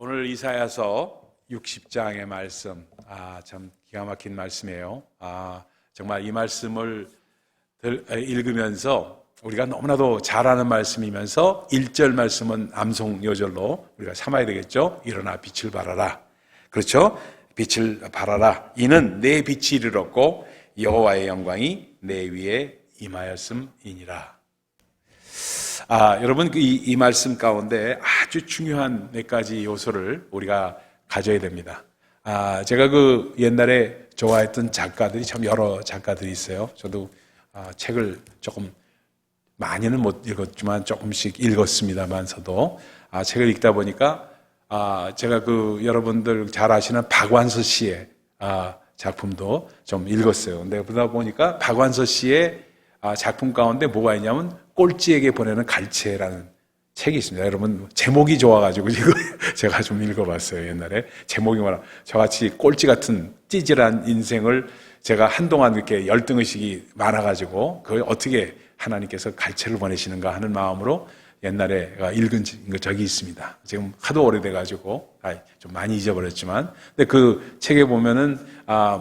오늘 이사야서 60장의 말씀, 참 기가 막힌 말씀이에요. 정말 이 말씀을 읽으면서 우리가 너무나도 잘 아는 말씀이면서 1절 말씀은 암송 요절로 우리가 삼아야 되겠죠. 일어나 빛을 발하라. 그렇죠? 빛을 발하라. 이는 내 빛이 이르렀고 여호와의 영광이 내 위에 임하였음이니라. 여러분, 이 말씀 가운데 아주 중요한 몇 가지 요소를 우리가 가져야 됩니다. 제가 옛날에 좋아했던 작가들이 참 여러 작가들이 있어요. 저도 책을 조금 많이는 못 읽었지만 조금씩 읽었습니다만서도 책을 읽다 보니까 제가 여러분들 잘 아시는 박완서 씨의 작품도 좀 읽었어요. 근데 그러다 보니까 박완서 씨의 작품 가운데 뭐가 있냐면 꼴찌에게 보내는 갈채라는 책이 있습니다. 여러분, 제목이 좋아가지고 이거 제가 좀 읽어봤어요. 옛날에 제목이 뭐라, 저같이 꼴찌 같은 찌질한 인생을 제가 한동안 이렇게 열등의식이 많아가지고 그걸 어떻게 하나님께서 갈채를 보내시는가 하는 마음으로 옛날에 읽은 적이 있습니다. 지금 하도 오래돼가지고 좀 많이 잊어버렸지만, 근데 그 책에 보면은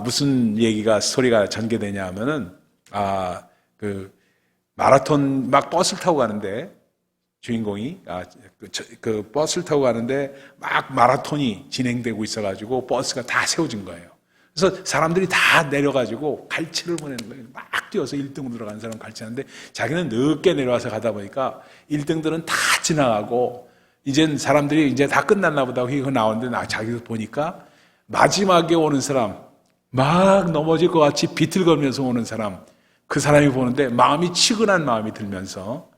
무슨 얘기가 스토리가 전개되냐 하면은 마라톤 막 버스를 타고 가는데 주인공이 버스를 타고 가는데 막 마라톤이 진행되고 있어가지고 버스가 다 세워진 거예요. 그래서 사람들이 다 내려가지고 갈채를 보내는 거예요. 막 뛰어서 1등으로 들어간 사람 갈채하는데 자기는 늦게 내려와서 가다 보니까 1등들은 다 지나가고 이젠 사람들이 이제 다 끝났나 보다 하고 나오는데 자기도 보니까 마지막에 오는 사람, 막 넘어질 것 같이 비틀거리면서 오는 사람, 그 사람이 보는데 치근한 마음이 들면서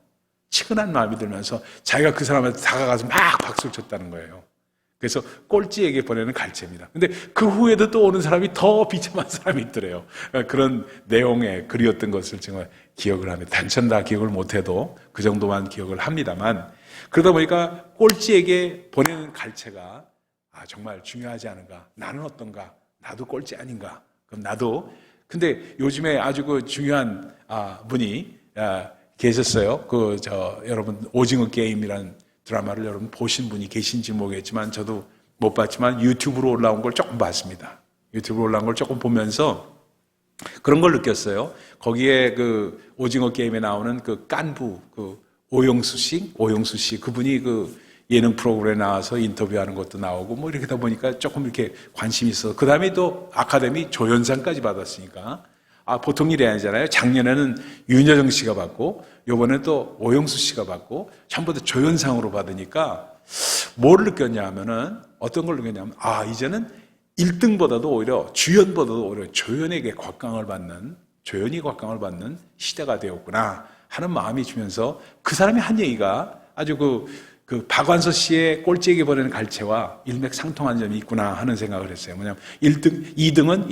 자기가 그 사람한테 다가가서 막 박수를 쳤다는 거예요. 그래서 꼴찌에게 보내는 갈채입니다. 근데 그 후에도 또 오는 사람이 더 비참한 사람이 있더래요. 그런 내용의 글이었던 것을 정말 기억을 합니다. 단천 다 기억을 못해도 그 정도만 기억을 합니다만, 그러다 보니까 꼴찌에게 보내는 갈채가 정말 중요하지 않은가? 나는 어떤가? 나도 꼴찌 아닌가? 그럼 나도. 근데 요즘에 아주 중요한 분이 계셨어요. 여러분 오징어 게임이라는 드라마를 여러분 보신 분이 계신지 모르겠지만 저도 못 봤지만 유튜브로 올라온 걸 조금 봤습니다. 유튜브로 올라온 걸 조금 보면서 그런 걸 느꼈어요. 거기에 오징어 게임에 나오는 깐부 오영수 씨 그분이 예능 프로그램에 나와서 인터뷰하는 것도 나오고 이렇게 다 보니까 조금 이렇게 관심이 있어. 그 다음에 또 아카데미 조연상까지 받았으니까 보통 일이 아니잖아요. 작년에는 윤여정 씨가 받고 요번에 또 오영수 씨가 받고 전부 다 조연상으로 받으니까 뭘 느꼈냐 하면은 어떤 걸 느꼈냐면 이제는 1등보다도 오히려 주연보다도 오히려 조연이 곽강을 받는 시대가 되었구나 하는 마음이 들면서 그 사람이 한 얘기가 아주 박완서 씨의 꼴찌에게 보내는 갈채와 일맥상통한 점이 있구나 하는 생각을 했어요. 뭐냐면 2등은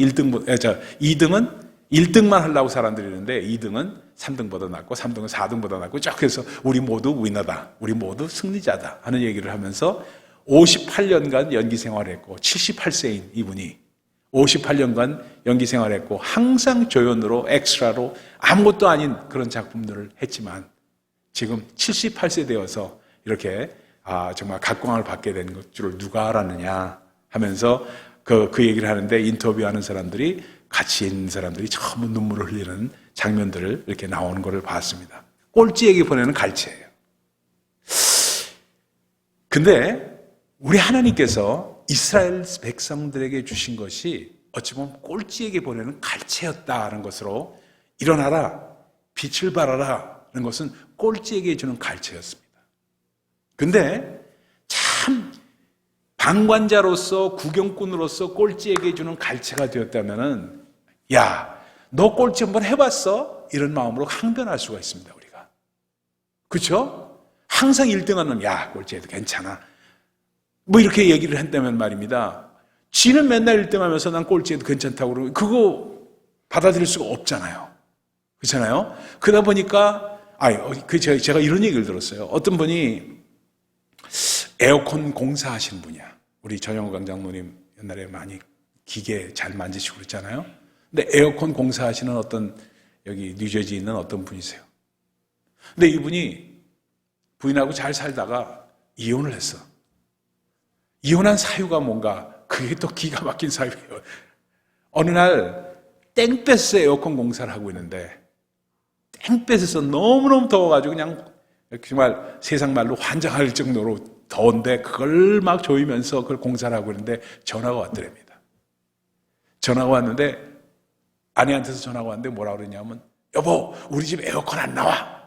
1등만 하려고 사람들이 있는데 2등은 3등보다 낫고 3등은 4등보다 낫고 쭉 해서 우리 모두 위너다. 우리 모두 승리자다 하는 얘기를 하면서 58년간 연기 생활을 했고 78세인 이분이 58년간 연기 생활을 했고 항상 조연으로 엑스트라로 아무것도 아닌 그런 작품들을 했지만 지금 78세 되어서 이렇게 정말 각광을 받게 된 줄을 누가 알았느냐 하면서 그 얘기를 하는데 인터뷰하는 사람들이 같이 있는 사람들이 전부 눈물을 흘리는 장면들을 이렇게 나오는 것을 봤습니다. 꼴찌에게 보내는 갈채예요. 근데 우리 하나님께서 이스라엘 백성들에게 주신 것이 어찌 보면 꼴찌에게 보내는 갈채였다는 것으로 일어나라, 빛을 발하라 하는 것은 꼴찌에게 주는 갈채였습니다. 근데 참 방관자로서 구경꾼으로서 꼴찌에게 주는 갈채가 되었다면은 너 꼴찌 한번 해봤어? 이런 마음으로 항변할 수가 있습니다. 우리가 그렇죠? 항상 1등하는 꼴찌해도 괜찮아 이렇게 얘기를 한다면 말입니다. 지는 맨날 1등하면서 난 꼴찌해도 괜찮다고 그러고 그거 받아들일 수가 없잖아요. 그렇잖아요? 그러다 보니까 제가 이런 얘기를 들었어요. 어떤 분이 에어컨 공사하시는 분이야. 우리 전영호 강장로님 옛날에 많이 기계 잘 만지시고 그랬잖아요. 근데 에어컨 공사하시는 여기 뉴저지에 있는 어떤 분이세요. 근데 이분이 부인하고 잘 살다가 이혼을 했어. 이혼한 사유가 뭔가, 그게 또 기가 막힌 사유예요. 어느 날 땡볕에 에어컨 공사를 하고 있는데 땡볕에서 너무너무 더워가지고 그냥 정말 세상 말로 환장할 정도로 더운데 그걸 막 조이면서 그걸 공사를 하고 있는데 전화가 왔더랍니다. 전화가 왔는데 아내한테서 전화가 왔는데 뭐라 그러냐면, 여보, 우리 집 에어컨 안 나와.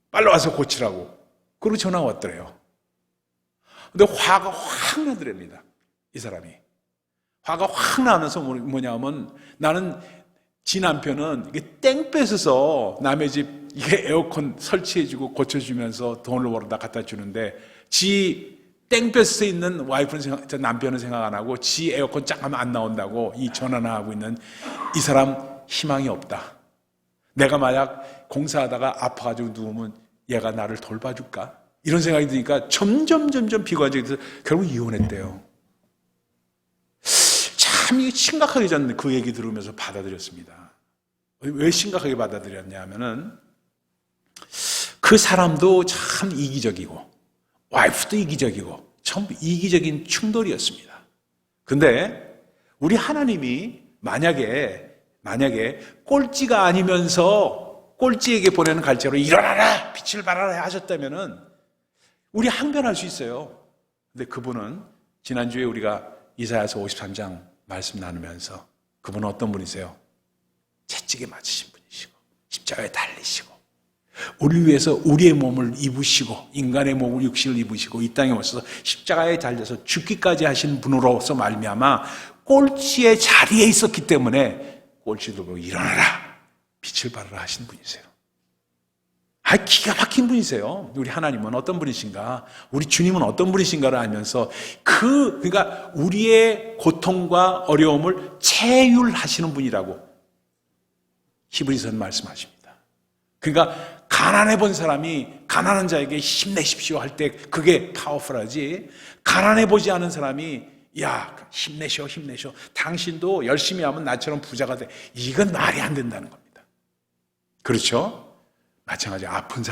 빨리 와서 고치라고. 그리고 전화가 왔더래요. 근데 화가 확 나더랍니다. 이 사람이. 화가 확 나면서 뭐냐면, 나는 지 남편은 이게 땡볕에서 남의 집 이게 에어컨 설치해주고 고쳐주면서 돈을 벌어다 갖다 주는데, 지 땡볕에 있는 와이프는 남편은 생각 안 하고 지 에어컨 쫙 하면 안 나온다고 이 전화나 하고 있는 이 사람 희망이 없다. 내가 만약 공사하다가 아파가지고 누우면 얘가 나를 돌봐줄까? 이런 생각이 드니까 점점 비관적이 돼서 결국 이혼했대요. 참 이게 심각하게 저는 그 얘기 들으면서 받아들였습니다. 왜 심각하게 받아들였냐 하면은 그 사람도 참 이기적이고 와이프도 이기적이고 전부 이기적인 충돌이었습니다. 근데 우리 하나님이 만약에 꼴찌가 아니면서 꼴찌에게 보내는 갈채로 일어나라 빛을 발하라 하셨다면은 우리 항변할 수 있어요. 근데 그분은 지난주에 우리가 이사야서 53장 말씀 나누면서 그분은 어떤 분이세요? 채찍에 맞으신 분이시고 십자가에 달리시고 우리 위해서 우리의 몸을 입으시고 인간의 몸을 육신을 입으시고 이 땅에 오셔서 십자가에 달려서 죽기까지 하신 분으로서 말미암아 꼴찌의 자리에 있었기 때문에 꼴찌도 보고 일어나라 빛을 발하라 하신 분이세요. 기가 막힌 분이세요. 우리 하나님은 어떤 분이신가, 우리 주님은 어떤 분이신가를 알면서 그러니까 우리의 고통과 어려움을 체휼하시는 분이라고 히브리서는 말씀하십니다. 그러니까 가난해 본 사람이 가난한 자에게 힘내십시오 할 때 그게 파워풀하지, 가난해 보지 않은 사람이 야 힘내셔 당신도 열심히 하면 나처럼 부자가 돼, 이건 말이 안 된다는 겁니다. 그렇죠? 마찬가지로 아픈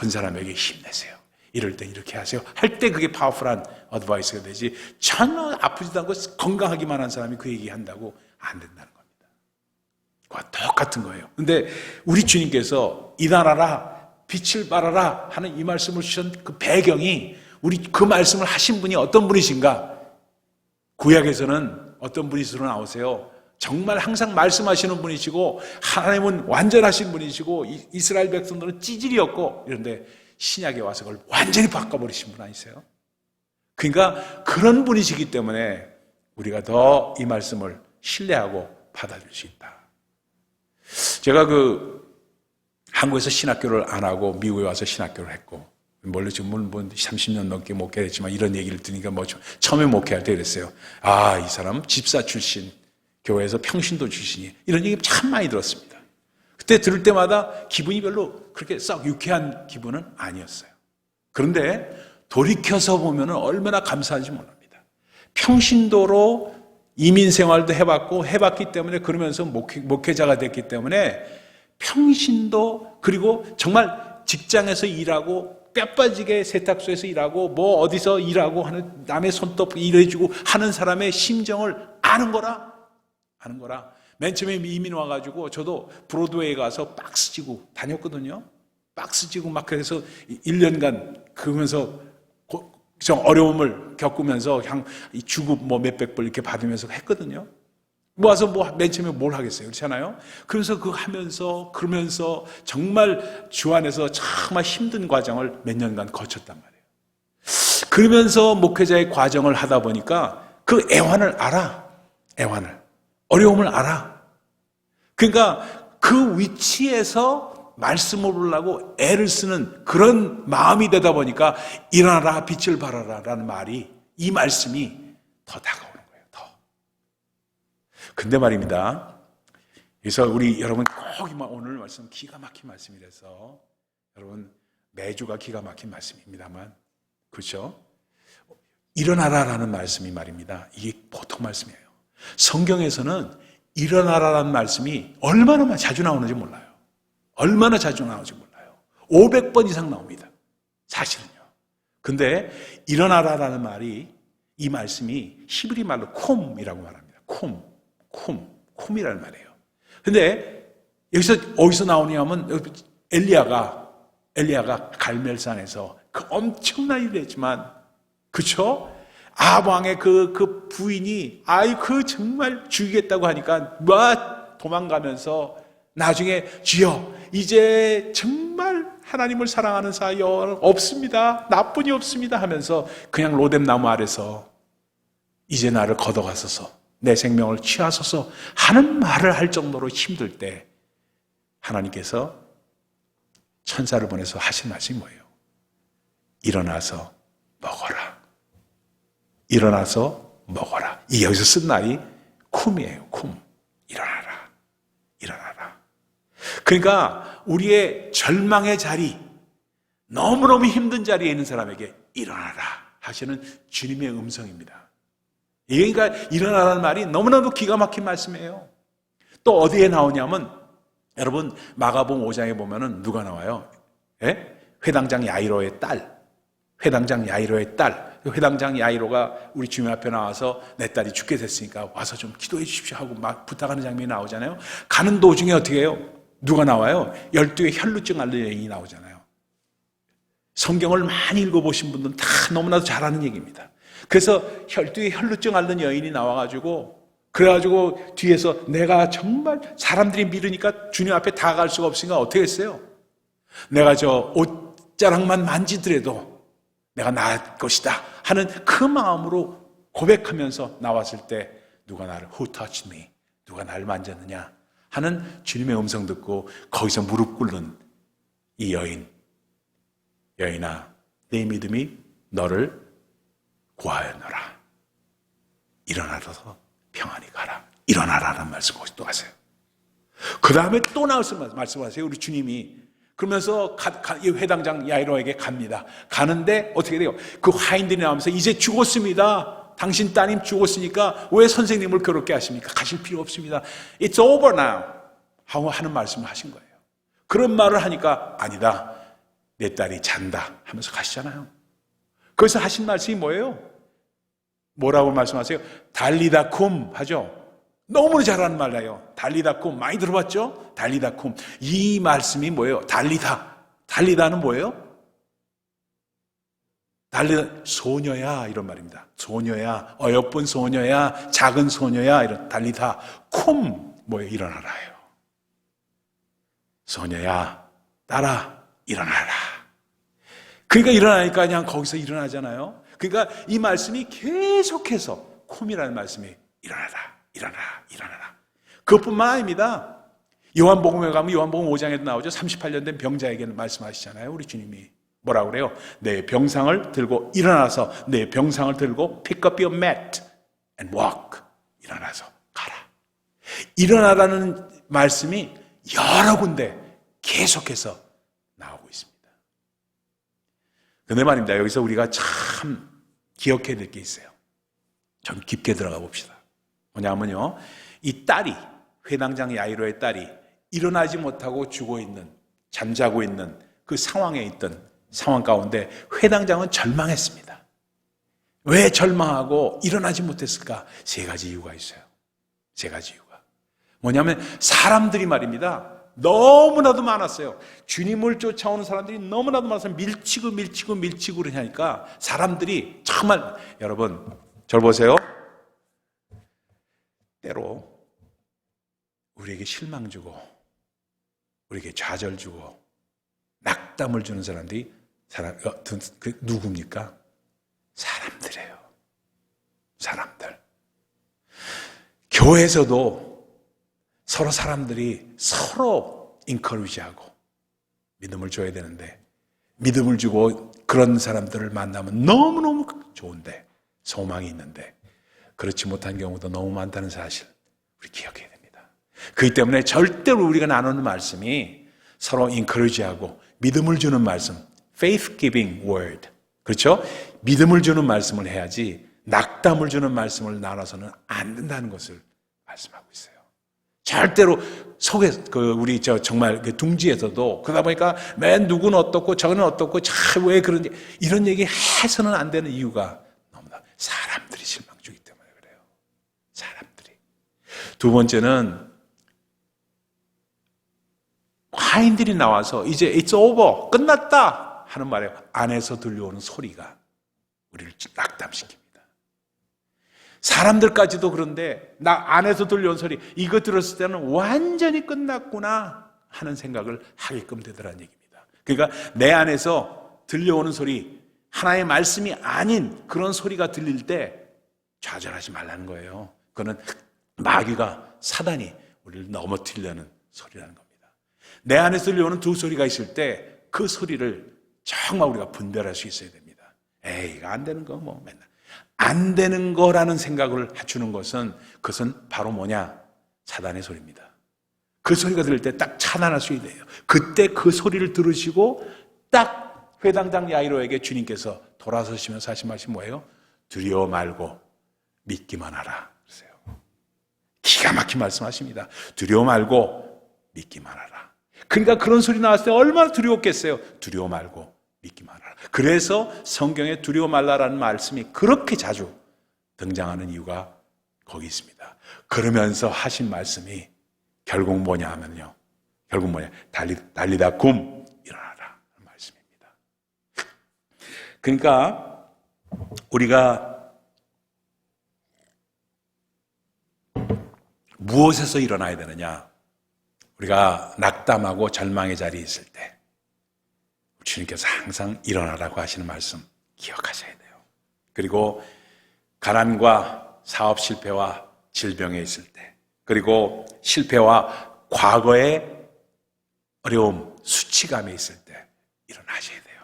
사람에게 힘내세요, 이럴 때 이렇게 하세요 할 때 그게 파워풀한 어드바이스가 되지, 전혀 아프지도 않고 건강하기만 한 사람이 그 얘기한다고 안 된다는 겁니다. 그와 똑같은 거예요. 근데 우리 주님께서 일어나라 빛을 발하라 하는 이 말씀을 주신 그 배경이, 우리 그 말씀을 하신 분이 어떤 분이신가, 구약에서는 어떤 분이시로 나오세요? 정말 항상 말씀하시는 분이시고 하나님은 완전하신 분이시고 이스라엘 백성들은 찌질이었고, 이런데 신약에 와서 그걸 완전히 바꿔버리신 분 아니세요? 그러니까 그런 분이시기 때문에 우리가 더 이 말씀을 신뢰하고 받아들일 수 있다. 제가 한국에서 신학교를 안 하고 미국에 와서 신학교를 했고, 물론 지금 30년 넘게 목회했지만 이런 얘기를 들으니까 처음에 목회할 때 그랬어요. 이 사람 집사 출신, 교회에서 평신도 출신이, 이런 얘기 참 많이 들었습니다. 그때 들을 때마다 기분이 별로 그렇게 썩 유쾌한 기분은 아니었어요. 그런데 돌이켜서 보면 얼마나 감사한지 모릅니다. 평신도로 이민 생활도 해봤기 때문에, 그러면서 목회자가 됐기 때문에 평신도, 그리고 정말 직장에서 일하고 뼈 빠지게 세탁소에서 일하고 뭐 어디서 일하고 하는, 남의 손톱 일해주고 하는 사람의 심정을 아는 거라. 맨 처음에 이민 와가지고 저도 브로드웨이에 가서 박스 지고 다녔거든요. 박스 지고 막 그래서 1년간 그러면서 좀 어려움을 겪으면서 그냥 주급 몇백 불 이렇게 받으면서 했거든요. 모아서 맨 처음에 뭘 하겠어요? 그렇잖아요? 그래서 그러면서 정말 주 안에서 정말 힘든 과정을 몇 년간 거쳤단 말이에요. 그러면서 목회자의 과정을 하다 보니까 그 애환을 알아. 어려움을 알아. 그러니까 그 위치에서 말씀을 보려고 애를 쓰는 그런 마음이 되다 보니까 일어나라 빛을 발하라 라는 말이, 이 말씀이 더 다가오는 거예요. 더. 근데 말입니다. 그래서 우리 여러분 꼭 오늘 말씀 기가 막힌 말씀이라서 여러분 매주가 기가 막힌 말씀입니다만, 그렇죠? 일어나라라는 말씀이 말입니다. 이게 보통 말씀이에요. 성경에서는 일어나라라는 말씀이 얼마나 자주 나오는지 몰라요. 500번 이상 나옵니다. 사실은요. 근데 일어나라라는 말이 이 말씀이 히브리 말로 콤이라고 말합니다. 콤이라는 말이에요. 근데 여기서 어디서 나오냐면 엘리야가 갈멜산에서 그 엄청난 일을 했지만, 그쵸? 아방의 그 부인이 그 정말 죽이겠다고 하니까 막 도망가면서 나중에 주여 이제 정말 하나님을 사랑하는 사연 없습니다. 나뿐이 없습니다 하면서 그냥 로뎀 나무 아래서 이제 나를 걷어가소서, 내 생명을 취하소서 하는 말을 할 정도로 힘들 때 하나님께서 천사를 보내서 하신 말씀이 뭐예요? 일어나서 먹어라. 일어나서 먹어라. 이 여기서 쓴 말이 쿰이에요. 쿰. 일어나라. 일어나라. 그러니까 우리의 절망의 자리, 너무너무 힘든 자리에 있는 사람에게 일어나라 하시는 주님의 음성입니다. 그러니까 일어나라는 말이 너무나도 기가 막힌 말씀이에요. 또 어디에 나오냐면, 여러분 마가복음 5장에 보면은 누가 나와요? 예? 회당장 야이로의 딸. 회당장 야이로의 딸. 회당장 야이로가 우리 주님 앞에 나와서 내 딸이 죽게 됐으니까 와서 좀 기도해 주십시오 하고 막 부탁하는 장면이 나오잖아요. 가는 도중에 어떻게 해요? 누가 나와요? 12의 혈루증 앓는 여인이 나오잖아요. 성경을 많이 읽어보신 분들은 다 너무나도 잘 아는 얘기입니다. 그래서 12의 혈루증 앓는 여인이 나와가지고, 그래가지고 뒤에서 내가 정말 사람들이 믿으니까 주님 앞에 다가갈 수가 없으니까 어떻게 했어요? 내가 저 옷자락만 만지더라도 내가 나을 것이다 하는 그 마음으로 고백하면서 나왔을 때 누가 나를 Who touched me? 누가 나를 만졌느냐 하는 주님의 음성 듣고 거기서 무릎 꿇는 이 여인아 내 믿음이 너를 구하였노라. 일어나서 평안히 가라. 일어나라는 말씀을 또 하세요. 그 다음에 또 말씀하세요. 우리 주님이 그러면서 이 회당장 야이로에게 갑니다. 가는데 어떻게 돼요? 그 화인들이 나오면서 이제 죽었습니다. 당신 따님 죽었으니까 왜 선생님을 괴롭게 하십니까? 가실 필요 없습니다. It's over now 하고 하는 말씀을 하신 거예요. 그런 말을 하니까 아니다. 내 딸이 잔다 하면서 가시잖아요. 거기서 하신 말씀이 뭐예요? 뭐라고 말씀하세요? 달리다 쿰 하죠. 너무 잘하는 말이에요. 달리다 쿰 많이 들어봤죠? 달리다 쿰. 이 말씀이 뭐예요? 달리다는 뭐예요? 달리다 소녀야 이런 말입니다. 소녀야, 어여쁜 소녀야, 작은 소녀야 이런 달리다 쿰 뭐예요? 일어나라예요. 소녀야, 딸아 일어나라. 그러니까 일어나니까 그냥 거기서 일어나잖아요. 그러니까 이 말씀이 계속해서 쿰이라는 말씀이 일어나라. 그것뿐만 아닙니다. 요한복음에 가면 요한복음 5장에도 나오죠. 38년 된 병자에게는 말씀하시잖아요. 우리 주님이 뭐라고 그래요? 내 병상을 들고 일어나서 내 병상을 들고 pick up your mat and walk. 일어나서 가라. 일어나라는 말씀이 여러 군데 계속해서 나오고 있습니다. 근데 말입니다. 여기서 우리가 참 기억해야 될 게 있어요. 좀 깊게 들어가 봅시다. 뭐냐면요. 이 딸이, 회당장 야이로의 딸이 일어나지 못하고 잠자고 있는 그 상황에 있던 상황 가운데 회당장은 절망했습니다. 왜 절망하고 일어나지 못했을까? 세 가지 이유가 있어요. 세 가지 이유가. 뭐냐면 사람들이 말입니다. 너무나도 많았어요. 주님을 쫓아오는 사람들이 너무나도 많아서 밀치고 그러니까 사람들이 정말 여러분 저를 보세요. 때로 우리에게 실망 주고 우리에게 좌절 주고 낙담을 주는 사람들이 누굽니까? 사람들이에요. 사람들. 교회에서도 서로 사람들이 서로 인커리지하고 믿음을 줘야 되는데 믿음을 주고 그런 사람들을 만나면 너무너무 좋은데 소망이 있는데 그렇지 못한 경우도 너무 많다는 사실 우리 기억해야 됩니다. 그렇기 때문에 절대로 우리가 나누는 말씀이 서로 인커리지하고 믿음을 주는 말씀, faith giving word, 그렇죠? 믿음을 주는 말씀을 해야지 낙담을 주는 말씀을 나눠서는 안 된다는 것을 말씀하고 있어요. 절대로 우리 정말 둥지에서도 그러다 보니까 맨 누구는 어떻고 저는 어떻고 왜 그런지 이런 얘기 해서는 안 되는 이유가 너무나 사람들. 두 번째는 화인들이 나와서 이제 it's over, 끝났다 하는 말에 안에서 들려오는 소리가 우리를 낙담시킵니다. 사람들까지도 그런데 안에서 들려온 소리, 이거 들었을 때는 완전히 끝났구나 하는 생각을 하게끔 되더라는 얘기입니다. 그러니까 내 안에서 들려오는 소리, 하나의 말씀이 아닌 그런 소리가 들릴 때 좌절하지 말라는 거예요. 그거는 마귀가, 사단이 우리를 넘어뜨리려는 소리라는 겁니다. 내 안에서 들려오는 두 소리가 있을 때 그 소리를 정말 우리가 분별할 수 있어야 됩니다. 에이, 이거 안 되는 거 뭐 맨날. 안 되는 거라는 생각을 주는 것은, 그것은 바로 뭐냐? 사단의 소리입니다. 그 소리가 들릴 때 딱 차단할 수 있어야 돼요. 그때 그 소리를 들으시고 딱 회당장 야이로에게 주님께서 돌아서시면서 하신 말씀이 뭐예요? 두려워 말고 믿기만 하라. 그러세요. 기가 막힌 말씀하십니다. 두려워 말고 믿기만 하라. 그러니까 그런 소리 나왔을 때 얼마나 두려웠겠어요. 두려워 말고 믿기만 하라. 그래서 성경에 두려워 말라라는 말씀이 그렇게 자주 등장하는 이유가 거기 있습니다. 그러면서 하신 말씀이 결국 뭐냐 하면요, 결국 뭐냐, 달리다 굼 일어나라 하는 말씀입니다. 그러니까 우리가 무엇에서 일어나야 되느냐? 우리가 낙담하고 절망의 자리에 있을 때 주님께서 항상 일어나라고 하시는 말씀 기억하셔야 돼요. 그리고 가난과 사업 실패와 질병에 있을 때, 그리고 실패와 과거의 어려움, 수치감에 있을 때 일어나셔야 돼요.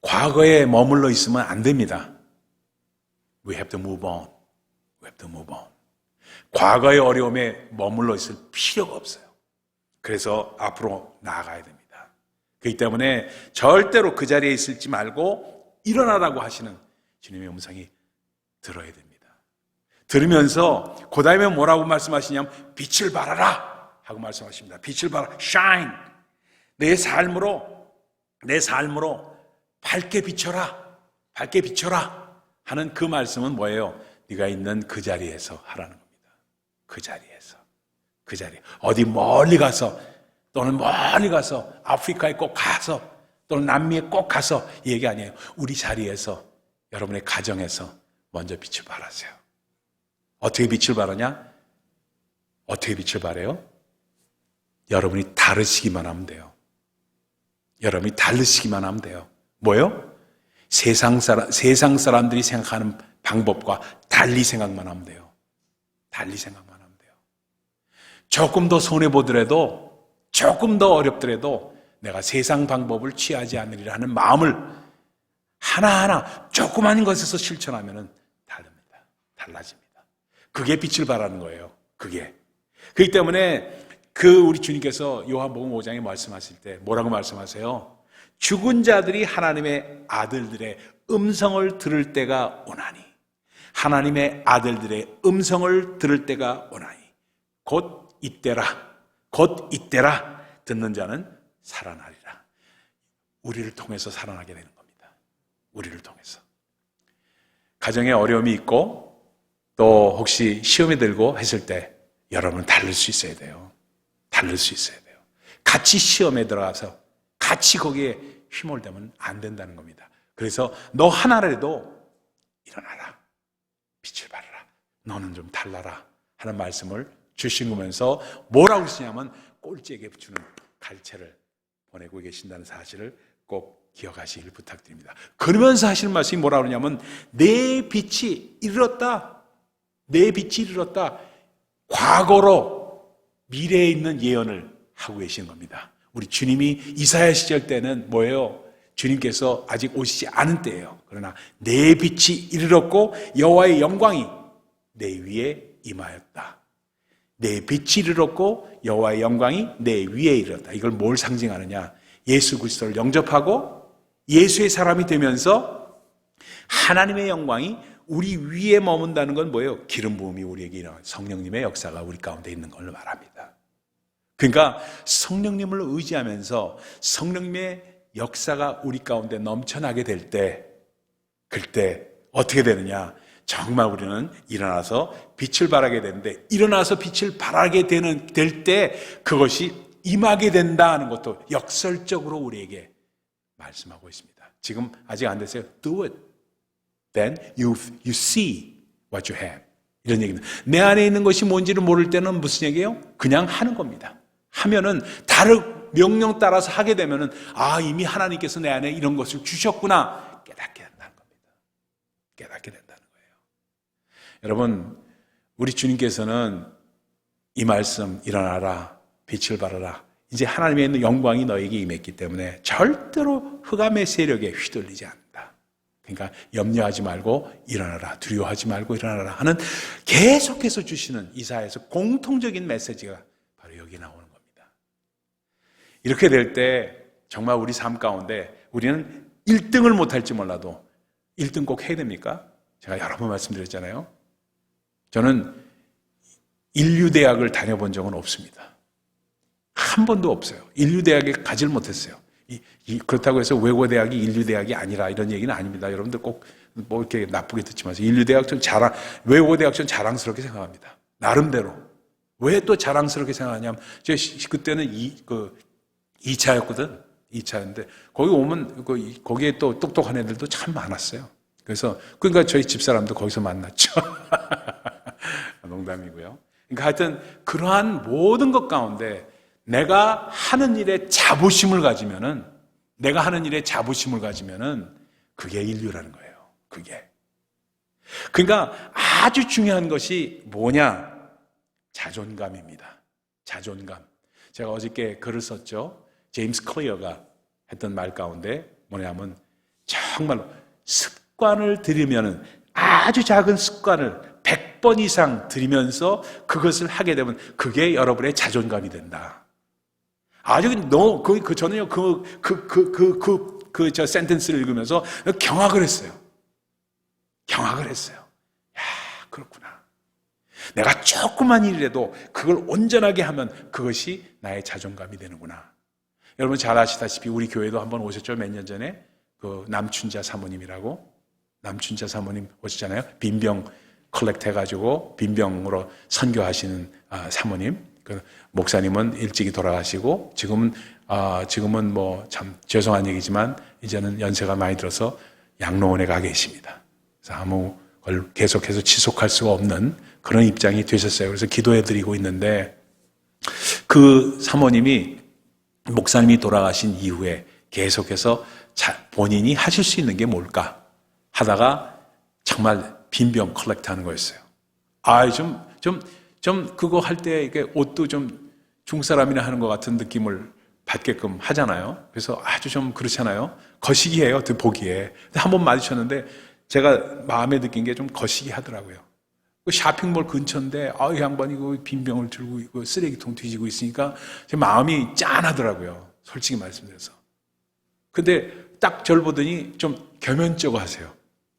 과거에 머물러 있으면 안 됩니다. We have to move on. We have to move on. 과거의 어려움에 머물러 있을 필요가 없어요. 그래서 앞으로 나아가야 됩니다. 그렇기 때문에 절대로 그 자리에 있지 말고 일어나라고 하시는 주님의 음성이 들어야 됩니다. 들으면서 그 다음에 뭐라고 말씀하시냐면 빛을 발하라 하고 말씀하십니다. 빛을 발하라, shine. 내 삶으로 밝게 비춰라, 밝게 비춰라 하는 그 말씀은 뭐예요? 네가 있는 그 자리에서 하라는 겁니다. 그 자리. 어디 멀리 가서, 또는 멀리 가서 아프리카에 꼭 가서, 또는 남미에 꼭 가서 얘기 아니에요. 우리 자리에서, 여러분의 가정에서 먼저 빛을 발하세요. 어떻게 빛을 발하냐? 어떻게 빛을 발해요? 여러분이 다르시기만 하면 돼요. 여러분이 다르시기만 하면 돼요. 뭐요? 세상 사람들이 생각하는 방법과 달리 생각만 하면 돼요. 달리 생각만 하면 돼요. 조금 더 손해보더라도, 조금 더 어렵더라도 내가 세상 방법을 취하지 않으리라 하는 마음을 하나하나 조그마한 것에서 실천하면 다릅니다. 달라집니다. 그게 빛을 발하는 거예요. 그게. 그렇기 때문에 우리 주님께서 요한복음 5장에 말씀하실 때 뭐라고 말씀하세요? 죽은 자들이 하나님의 아들들의 음성을 들을 때가 오나니, 하나님의 아들들의 음성을 들을 때가 오나니 곧 이때라 듣는 자는 살아나리라. 우리를 통해서 살아나게 되는 겁니다. 우리를 통해서. 가정에 어려움이 있고 또 혹시 시험에 들고 했을 때 여러분은 다를 수 있어야 돼요. 다를 수 있어야 돼요. 같이 시험에 들어가서 같이 거기에 휘몰되면 안 된다는 겁니다. 그래서 너 하나라도 일어나라. 빛을 발하라. 너는 좀 달라라 하는 말씀을 주시면서 뭐라고 쓰냐면 꼴찌에게 주는 갈채를 보내고 계신다는 사실을 꼭 기억하시길 부탁드립니다. 그러면서 하시는 말씀이 뭐라고 그러냐면 내 빛이 이르렀다. 내 빛이 이르렀다. 과거로 미래에 있는 예언을 하고 계시는 겁니다. 우리 주님이 이사야 시절 때는 뭐예요? 주님께서 아직 오시지 않은 때예요. 그러나 내 빛이 이르렀고 여호와의 영광이 내 위에 임하였다. 내 빛이 이르렀고 여호와의 영광이 내 위에 이르렀다. 이걸 뭘 상징하느냐? 예수 그리스도를 영접하고 예수의 사람이 되면서 하나님의 영광이 우리 위에 머문다는 건 뭐예요? 기름 부음이 우리에게 일어나요. 성령님의 역사가 우리 가운데 있는 걸 말합니다. 그러니까 성령님을 의지하면서 성령님의 역사가 우리 가운데 넘쳐나게 될 때, 그때 어떻게 되느냐? 정말 우리는 일어나서 빛을 발하게 되는데, 일어나서 빛을 발하게 될 때 그것이 임하게 된다 하는 것도 역설적으로 우리에게 말씀하고 있습니다. 지금 아직 안 됐어요. Do it. Then you see what you have. 이런 얘기입니다. 내 안에 있는 것이 뭔지를 모를 때는 무슨 얘기예요? 그냥 하는 겁니다. 하면은 다른 명령 따라서 하게 되면은 이미 하나님께서 내 안에 이런 것을 주셨구나 깨닫게 된다는 겁니다. 깨닫게 된다는 거예요. 여러분, 우리 주님께서는 이 말씀 일어나라 빛을 발하라, 이제 하나님의 있는 영광이 너에게 임했기 때문에 절대로 흑암의 세력에 휘둘리지 않는다. 그러니까 염려하지 말고 일어나라, 두려워하지 말고 일어나라 하는 계속해서 주시는 이사야에서 공통적인 메시지가 바로 여기 나오는 겁니다. 이렇게 될 때 정말 우리 삶 가운데 우리는 1등을 못할지 몰라도 1등 꼭 해야 됩니까? 제가 여러 번 말씀드렸잖아요. 저는 인류대학을 다녀본 적은 없습니다. 한 번도 없어요. 인류대학에 가질 못했어요. 그렇다고 해서 외고대학이 인류대학이 아니라 이런 얘기는 아닙니다. 여러분들 꼭 뭐 이렇게 나쁘게 듣지 마세요. 인류대학 좀 외고대학 좀 자랑스럽게 생각합니다. 나름대로. 왜 또 자랑스럽게 생각하냐면, 제가 그때는 2차였거든. 2차였는데, 거기 오면, 거기에 또 똑똑한 애들도 참 많았어요. 그러니까 저희 집사람도 거기서 만났죠. 농담이고요. 그러니까 하여튼, 그러한 모든 것 가운데 내가 하는 일에 자부심을 가지면은, 그게 인류라는 거예요. 그게. 그러니까 아주 중요한 것이 뭐냐? 자존감입니다. 자존감. 제가 어저께 글을 썼죠. 제임스 클리어가 했던 말 가운데 뭐냐면, 정말로 습관을 들이면은, 아주 작은 습관을 100번 이상 들이면서 그것을 하게 되면 그게 여러분의 자존감이 된다. 저는요, 저 센텐스를 읽으면서 경악을 했어요. 야, 그렇구나. 내가 조그만 일이라도 그걸 온전하게 하면 그것이 나의 자존감이 되는구나. 여러분 잘 아시다시피 우리 교회도 한번 오셨죠? 몇 년 전에 남춘자 사모님이라고, 남춘자 사모님 오셨잖아요. 빈병 컬렉트 해가지고 빈병으로 선교하시는 사모님. 그 목사님은 일찍이 돌아가시고 지금은 뭐 참 죄송한 얘기지만 이제는 연세가 많이 들어서 양로원에 가 계십니다. 그래서 아무 걸 계속해서 지속할 수가 없는 그런 입장이 되셨어요. 그래서 기도해드리고 있는데, 그 사모님이 목사님이 돌아가신 이후에 계속해서 본인이 하실 수 있는 게 뭘까 하다가 정말 빈병 컬렉트 하는 거였어요. 좀 그거 할 때 이게 옷도 좀 중사람이나 하는 것 같은 느낌을 받게끔 하잖아요. 그래서 아주 좀 그렇잖아요. 거시기해요, 보기에. 한번 마주쳤는데 제가 마음에 느낀 게 좀 거시기 하더라고요. 쇼핑몰 근처인데, 이 양반이 빈병을 들고 이거 쓰레기통 뒤지고 있으니까 제 마음이 짠하더라고요. 솔직히 말씀드려서. 근데 딱 저를 보더니 좀 겸연쩍어 하세요.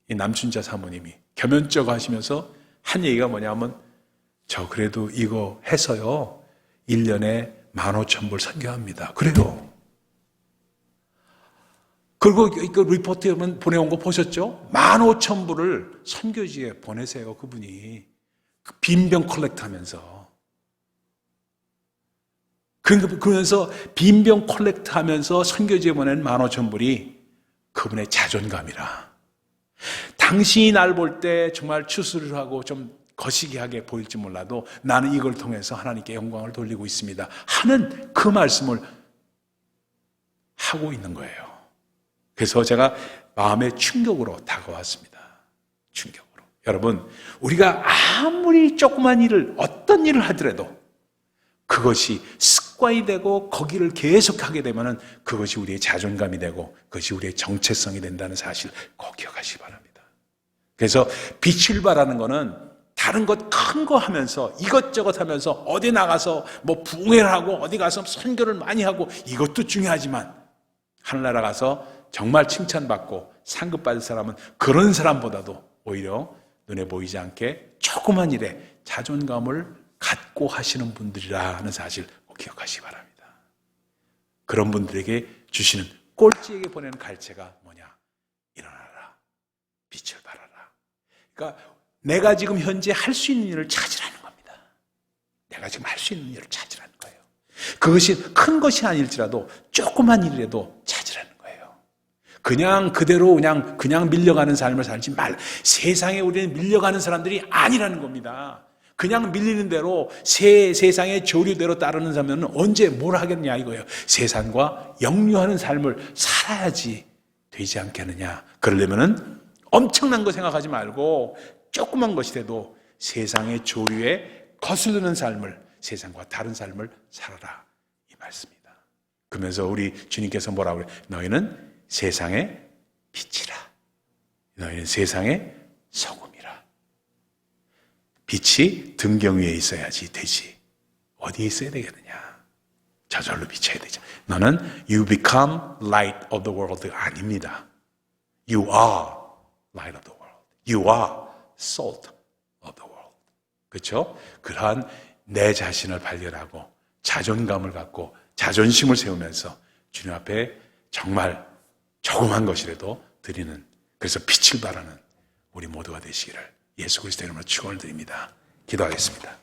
이 남춘자 사모님이. 겸연쩍어 하시면서 한 얘기가 뭐냐면, 저 그래도 이거 해서요, 1년에 15,000불 선교합니다. 그래요. 그리고 그 리포트에 보내온 거 보셨죠? 15,000불을 선교지에 보내세요, 그분이. 그 빈병 컬렉트 하면서. 그러면서 빈병 컬렉트 하면서 선교지에 보낸 15,000불이 그분의 자존감이라. 당신이 날 볼 때 정말 추수를 하고 좀 거시기하게 보일지 몰라도 나는 이걸 통해서 하나님께 영광을 돌리고 있습니다 하는 그 말씀을 하고 있는 거예요. 그래서 제가 마음의 충격으로 다가왔습니다. 충격으로. 여러분, 우리가 아무리 조그만 일을, 어떤 일을 하더라도 그것이 습관이 되고 거기를 계속하게 되면 그것이 우리의 자존감이 되고 그것이 우리의 정체성이 된다는 사실 꼭 기억하시기 바랍니다. 그래서 빛을 발하는 거는 다른 것 큰 거 하면서 이것저것 하면서 어디 나가서 뭐 부흥회를 하고 어디 가서 선교를 많이 하고 이것도 중요하지만 하늘나라 가서 정말 칭찬받고 상급받을 사람은 그런 사람보다도 오히려 눈에 보이지 않게 조그만 일에 자존감을 갖고 하시는 분들이라 하는 사실 꼭 기억하시기 바랍니다. 그런 분들에게 주시는, 꼴찌에게 보내는 갈채가 뭐냐? 일어나라, 빛을 발하라. 그러니까 내가 지금 현재 할 수 있는 일을 찾으라는 겁니다. 내가 지금 할 수 있는 일을 찾으라는 거예요. 그것이 큰 것이 아닐지라도 조그만 일이라도 찾으라는 거예요. 그냥 그대로 그냥 밀려가는 삶을 살지 말. 세상에 우리는 밀려가는 사람들이 아니라는 겁니다. 그냥 밀리는 대로 세상의 조류대로 따르는 사람은 언제 뭘 하겠냐 이거예요. 세상과 역류하는 삶을 살아야지 되지 않겠느냐. 그러려면은 엄청난 거 생각하지 말고 조그만 것이라도 세상의 조류에 거스르는 삶을, 세상과 다른 삶을 살아라 이 말씀입니다. 그러면서 우리 주님께서 뭐라고 그래요? 너희는 세상의 빛이라. 너희는 세상의 소금이라. 빛이 등경 위에 있어야지 되지. 어디에 있어야 되겠느냐? 저절로 비쳐야 되죠. 너는 you become light of the world 아닙니다. You are light of the world. You are salt of the world. 그렇죠? 그러한 내 자신을 발견하고 자존감을 갖고 자존심을 세우면서 주님 앞에 정말 조그만 것이라도 드리는, 그래서 빛을 발하는 우리 모두가 되시기를 예수 그리스도 이름으로 축원을 드립니다. 기도하겠습니다.